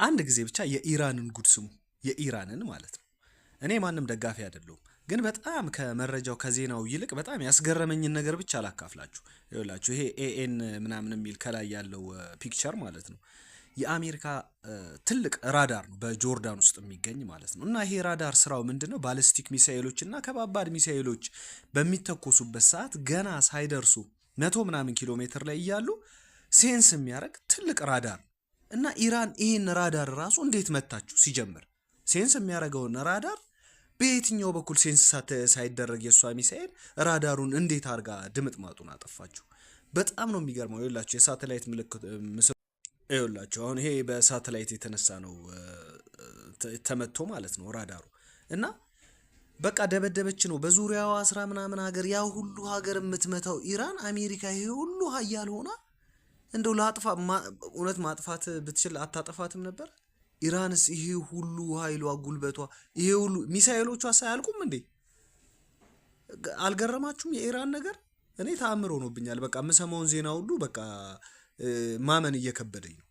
አንድ ጊዜ ብቻ የኢራንን ጉድ ስሙ። የኢራንን ማለት ነው። እኔ ማንም ደጋፊ አይደለሁም፣ ግን በጣም ከመረጃው ከዜናው ይልቅ በጣም ያስገረመኝን ነገር ብቻ አላካፍላችሁ። ይኸውላችሁ ይሄ ኤኤን ምናምን የሚል ከላይ ያለው ፒክቸር ማለት ነው የአሜሪካ ትልቅ ራዳር ነው፣ በጆርዳን ውስጥ የሚገኝ ማለት ነው። እና ይሄ ራዳር ስራው ምንድነው? ባሊስቲክ ሚሳኤሎች እና ከባባድ ሚሳኤሎች በሚተኮሱበት ሰዓት ገና ሳይደርሱ 100 ምናምን ኪሎ ሜትር ላይ እያሉ ሴንስ የሚያደርግ ትልቅ ራዳር እና ኢራን ይሄን ራዳር ራሱ እንዴት መታችሁ? ሲጀምር ሴንስ የሚያደርገውን ራዳር በየትኛው በኩል ሴንስ ሳይደረግ የሷ ሚሳኤል ራዳሩን እንዴት አርጋ ድምጥ ማጡን አጠፋችሁ? በጣም ነው የሚገርመው። ይኸውላችሁ የሳተላይት ምልክት ምስል ይኸውላችሁ አሁን ይሄ በሳተላይት የተነሳ ነው ተመቶ ማለት ነው ራዳሩ እና በቃ ደበደበች ነው። በዙሪያው 10 ምናምን ሀገር ያ ሁሉ ሀገር የምትመታው ኢራን አሜሪካ ይሄ ሁሉ ሀያል ሆና እንደው ላጥፋ እውነት ማጥፋት ብትችል አታጠፋትም ነበር? ኢራንስ ይሄ ሁሉ ኃይሏ ጉልበቷ ይሄ ሁሉ ሚሳኤሎቿ ሳያልቁም እንዴ? አልገረማችሁም የኢራን ነገር? እኔ ተአምር ሆኖብኛል። በቃ የምሰማውን ዜና ሁሉ በቃ ማመን እየከበደኝ ነው።